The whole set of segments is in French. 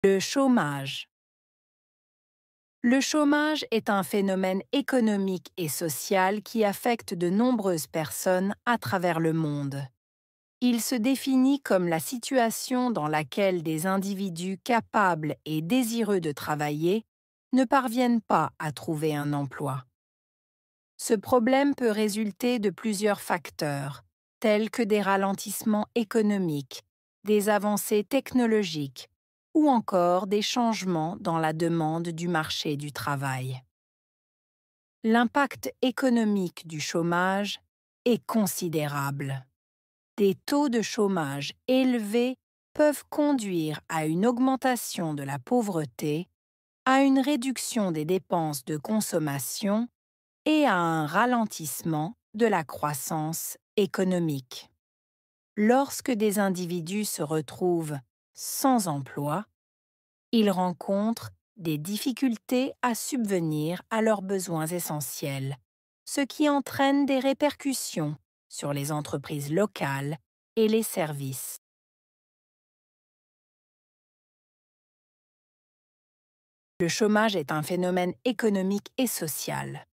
Le chômage. Le chômage est un phénomène économique et social qui affecte de nombreuses personnes à travers le monde. Il se définit comme la situation dans laquelle des individus capables et désireux de travailler ne parviennent pas à trouver un emploi. Ce problème peut résulter de plusieurs facteurs, tels que des ralentissements économiques, des avancées technologiques ou encore des changements dans la demande du marché du travail. L'impact économique du chômage est considérable. Des taux de chômage élevés peuvent conduire à une augmentation de la pauvreté, à une réduction des dépenses de consommation et à un ralentissement de la croissance économique. Lorsque des individus se retrouvent sans emploi, ils rencontrent des difficultés à subvenir à leurs besoins essentiels, ce qui entraîne des répercussions sur les entreprises locales et les services. Le chômage est un phénomène économique et social.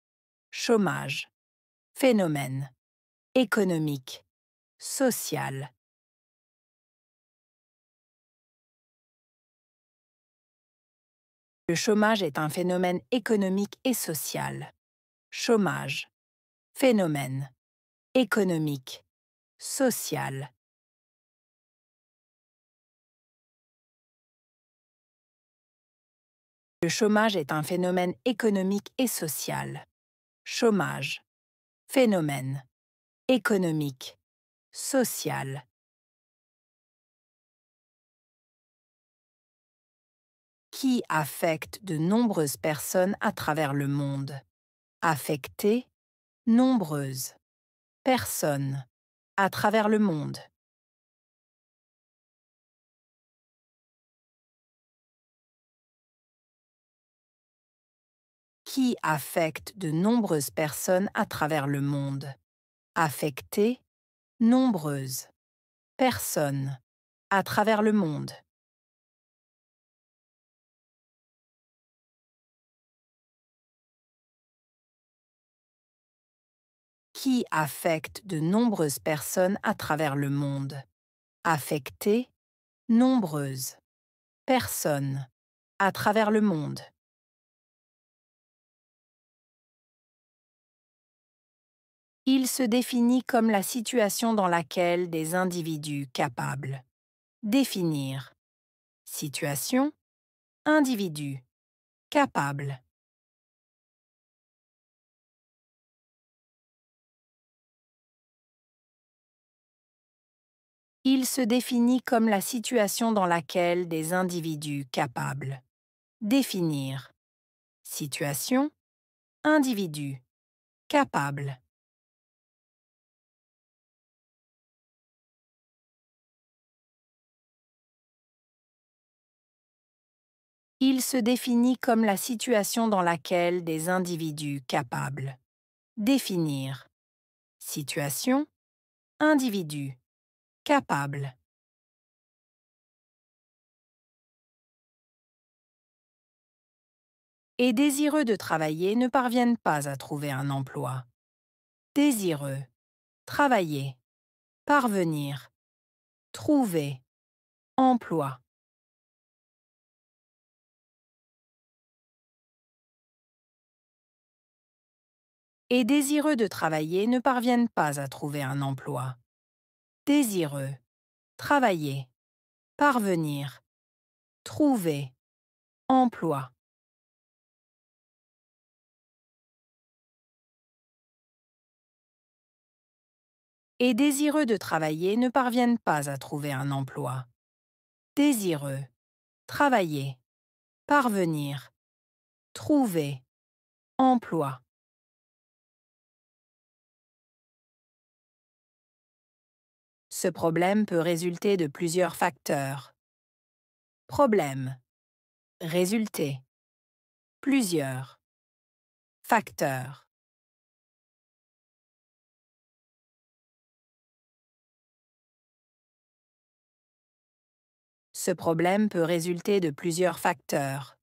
Chômage, phénomène, économique, social. Le chômage est un phénomène économique et social. Chômage, phénomène, économique, social. Le chômage est un phénomène économique et social. Chômage, phénomène, économique, social. Qui affecte de nombreuses personnes à travers le monde. Affecter, nombreuses. Personnes, à travers le monde. Qui affecte de nombreuses personnes à travers le monde. Affecter, nombreuses. Personnes, à travers le monde. Qui affecte de nombreuses personnes à travers le monde. Affecter, nombreuses. Personnes, à travers le monde. Il se définit comme la situation dans laquelle des individus capables. Définir. Situation, individu, capable. Il se définit comme la situation dans laquelle des individus capables. Définir. Situation, individu, capable. Il se définit comme la situation dans laquelle des individus capables. Définir. Situation, individu, capable. Et désireux de travailler ne parviennent pas à trouver un emploi. Désireux, travailler, parvenir, trouver, emploi. Et désireux de travailler ne parviennent pas à trouver un emploi. Désireux, travailler, parvenir, trouver, emploi. Et désireux de travailler ne parviennent pas à trouver un emploi. Désireux, travailler, parvenir, trouver, emploi. Ce problème peut résulter de plusieurs facteurs. Problème. Résulter. Plusieurs. Facteurs. Ce problème peut résulter de plusieurs facteurs.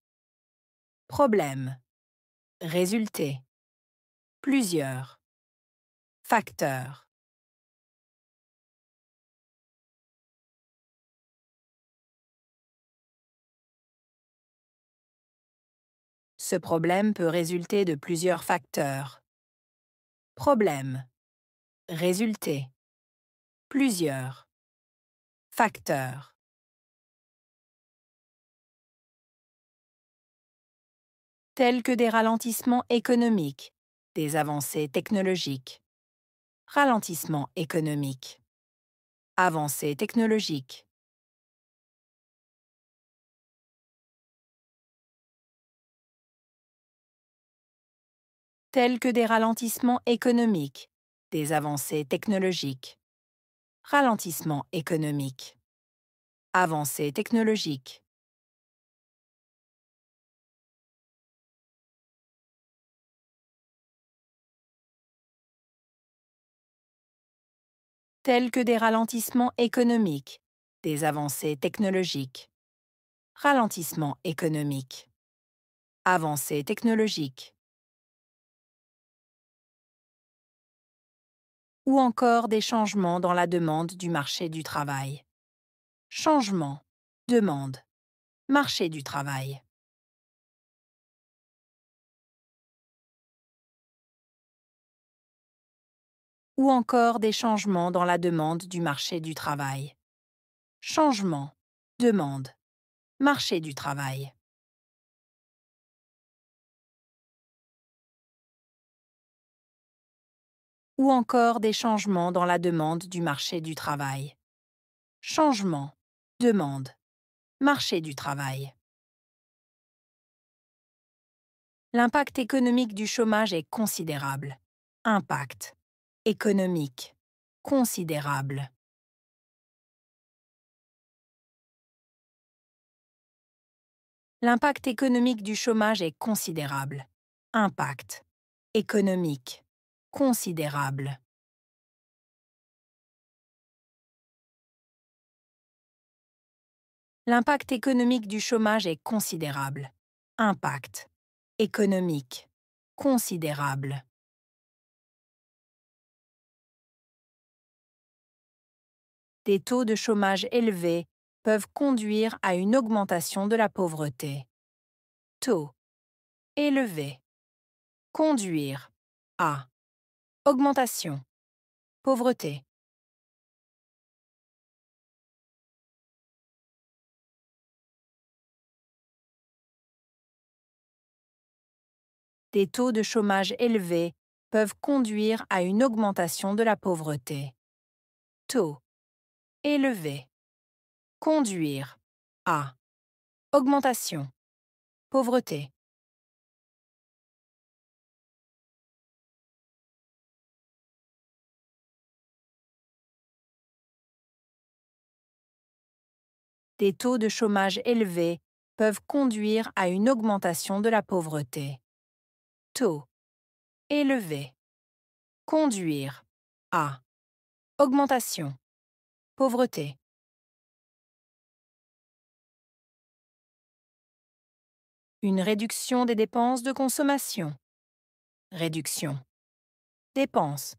Problème. Résulter. Plusieurs. Facteurs. Ce problème peut résulter de plusieurs facteurs. Problème. Résulter. Plusieurs. Facteurs. Tels que des ralentissements économiques, des avancées technologiques. Ralentissement économique. Avancées technologiques. Tels que des ralentissements économiques, des avancées technologiques. Ralentissement économique. Avancées technologiques. Tels que des ralentissements économiques, des avancées technologiques. Ralentissement économique. Avancées technologiques. Ou encore des changements dans la demande du marché du travail. Changement, demande, marché du travail. Ou encore des changements dans la demande du marché du travail. Changement, demande, marché du travail. Ou encore des changements dans la demande du marché du travail. Changement, demande, marché du travail. L'impact économique du chômage est considérable. Impact économique considérable. L'impact économique du chômage est considérable. Impact économique considérable. L'impact économique du chômage est considérable. Impact économique considérable. Des taux de chômage élevés peuvent conduire à une augmentation de la pauvreté. Taux élevé. Conduire à augmentation. Pauvreté. Des taux de chômage élevés peuvent conduire à une augmentation de la pauvreté. Taux élevé. Conduire à augmentation. Pauvreté. Des taux de chômage élevés peuvent conduire à une augmentation de la pauvreté. Taux élevé. Conduire à augmentation. Pauvreté. Une réduction des dépenses de consommation. Réduction. Dépenses.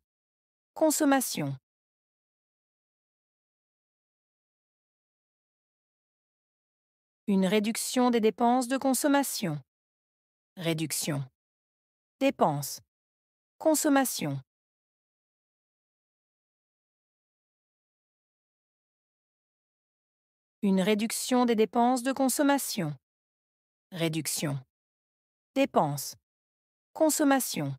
Consommation. Une réduction des dépenses de consommation. Réduction. Dépenses. Consommation. Une réduction des dépenses de consommation. Réduction. Dépenses. Consommation.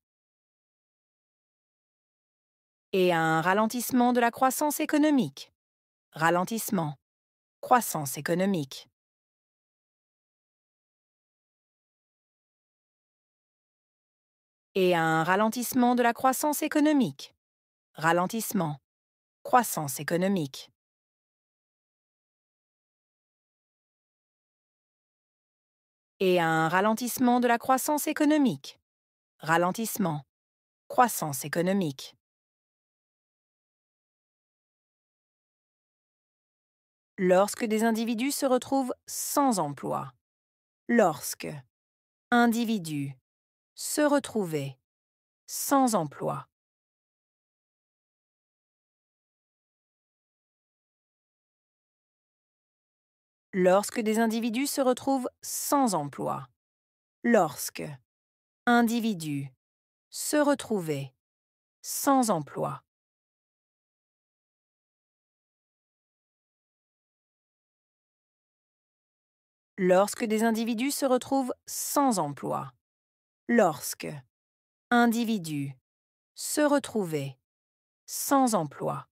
Et un ralentissement de la croissance économique. Ralentissement. Croissance économique. Et un ralentissement de la croissance économique. Ralentissement. Croissance économique. Et un ralentissement de la croissance économique. Ralentissement. Croissance économique. Lorsque des individus se retrouvent sans emploi. Lorsque. Individu. Se retrouver. Sans emploi. Lorsque des individus se retrouvent sans emploi. Lorsque. Individu. Se retrouver. Sans emploi. Lorsque des individus se retrouvent sans emploi. Lorsque. Individu. Se retrouver. Sans emploi.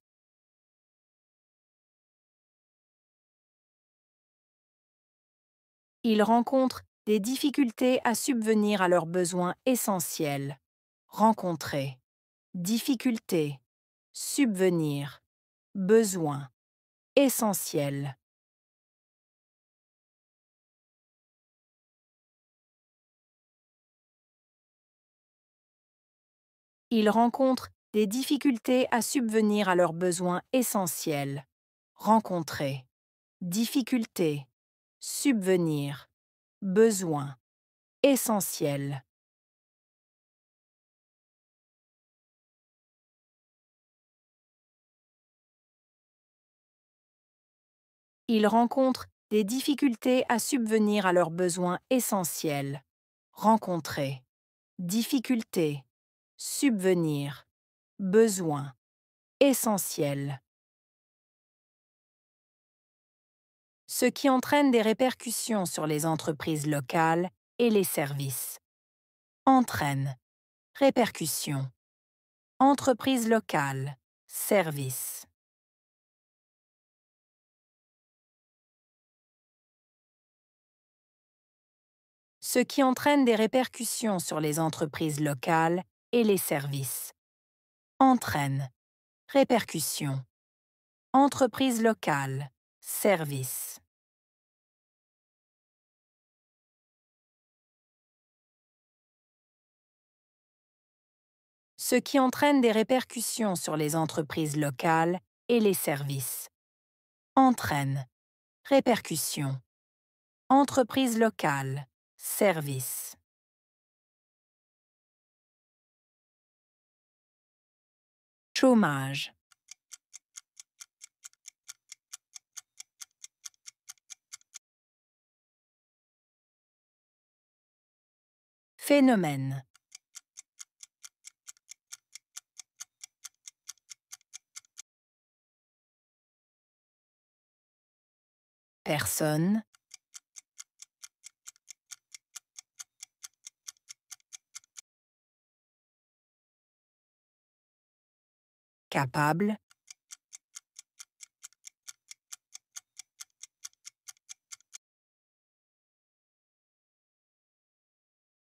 Ils rencontrent des difficultés à subvenir à leurs besoins essentiels. Rencontrer. Difficulté. Subvenir. Besoin. Essentiel. Ils rencontrent des difficultés à subvenir à leurs besoins essentiels. Rencontrer. Difficulté. Subvenir. Besoin. Essentiel. Ils rencontrent des difficultés à subvenir à leurs besoins essentiels. Rencontrer. Difficulté. Subvenir. Besoin. Essentiel. Ce qui entraîne des répercussions sur les entreprises locales et les services. Entraîne. Répercussions. Entreprise locale. Service. Ce qui entraîne des répercussions sur les entreprises locales et les services. Entraîne. Répercussions. Entreprise locale. Service. Ce qui entraîne des répercussions sur les entreprises locales et les services. Entraîne. Répercussions. Entreprise locale. Service. Chômage. Phénomène. Personne. Capable.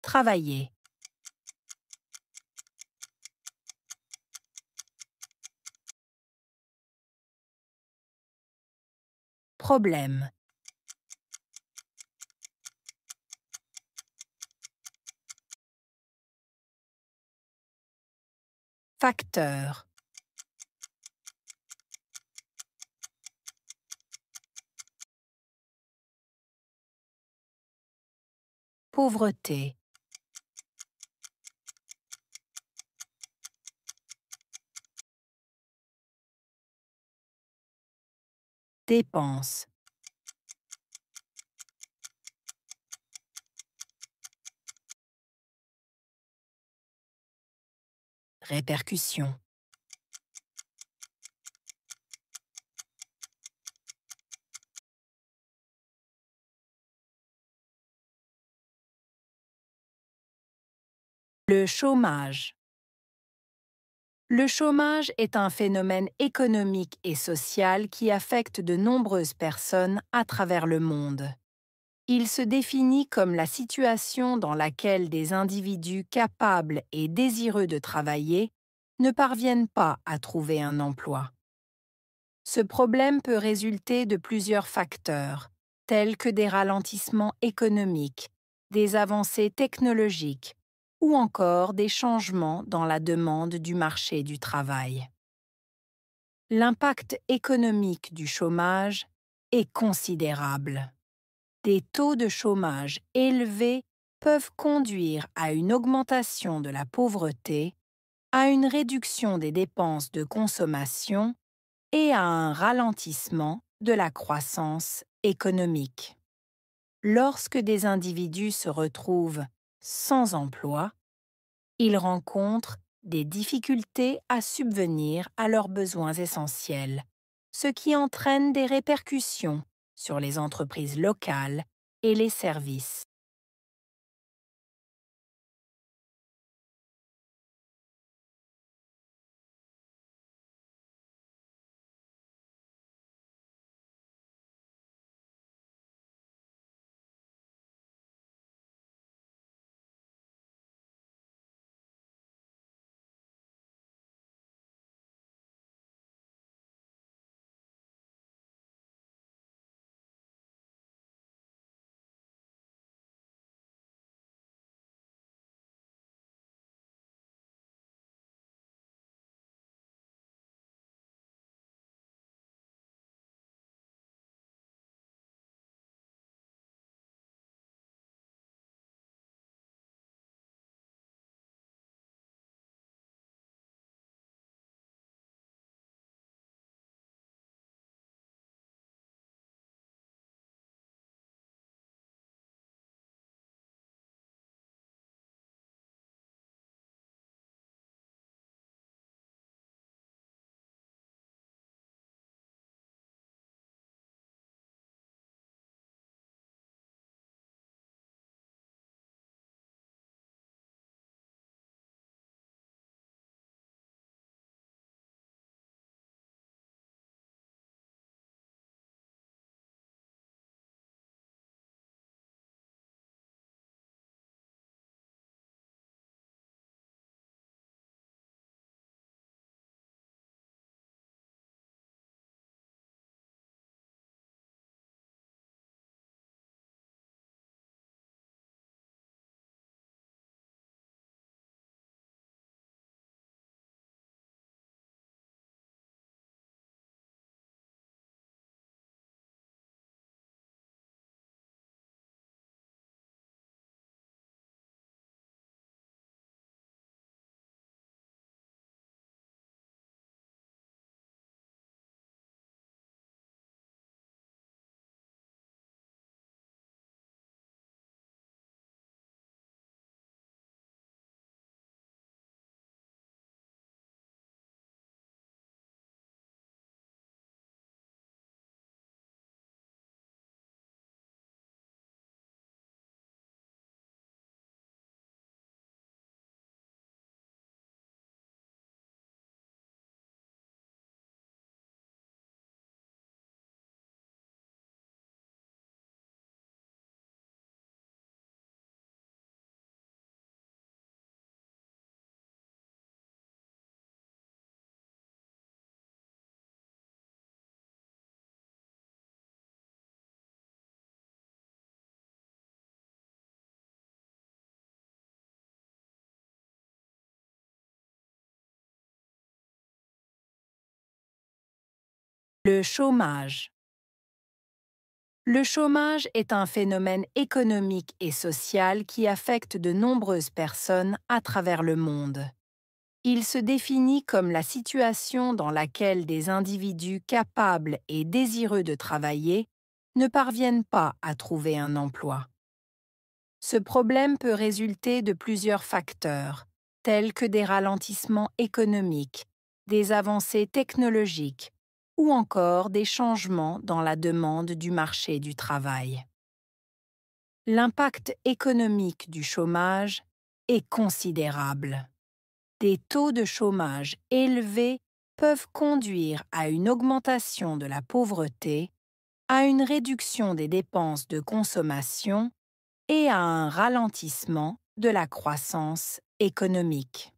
Travailler. Problème. Facteur. Pauvreté. Dépense. Répercussion. Le chômage. Le chômage est un phénomène économique et social qui affecte de nombreuses personnes à travers le monde. Il se définit comme la situation dans laquelle des individus capables et désireux de travailler ne parviennent pas à trouver un emploi. Ce problème peut résulter de plusieurs facteurs, tels que des ralentissements économiques, des avancées technologiques ou encore des changements dans la demande du marché du travail. L'impact économique du chômage est considérable. Des taux de chômage élevés peuvent conduire à une augmentation de la pauvreté, à une réduction des dépenses de consommation et à un ralentissement de la croissance économique. Lorsque des individus se retrouvent sans emploi, ils rencontrent des difficultés à subvenir à leurs besoins essentiels, ce qui entraîne des répercussions sur les entreprises locales et les services. Le chômage. Le chômage est un phénomène économique et social qui affecte de nombreuses personnes à travers le monde. Il se définit comme la situation dans laquelle des individus capables et désireux de travailler ne parviennent pas à trouver un emploi. Ce problème peut résulter de plusieurs facteurs, tels que des ralentissements économiques, des avancées technologiques ou encore des changements dans la demande du marché du travail. L'impact économique du chômage est considérable. Des taux de chômage élevés peuvent conduire à une augmentation de la pauvreté, à une réduction des dépenses de consommation et à un ralentissement de la croissance économique.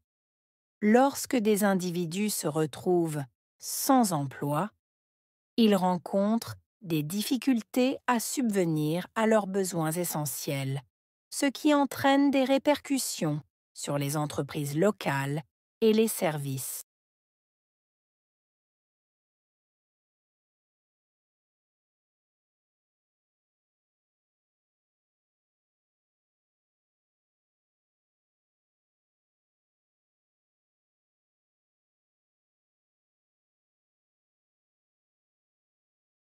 Lorsque des individus se retrouvent sans emploi, ils rencontrent des difficultés à subvenir à leurs besoins essentiels, ce qui entraîne des répercussions sur les entreprises locales et les services.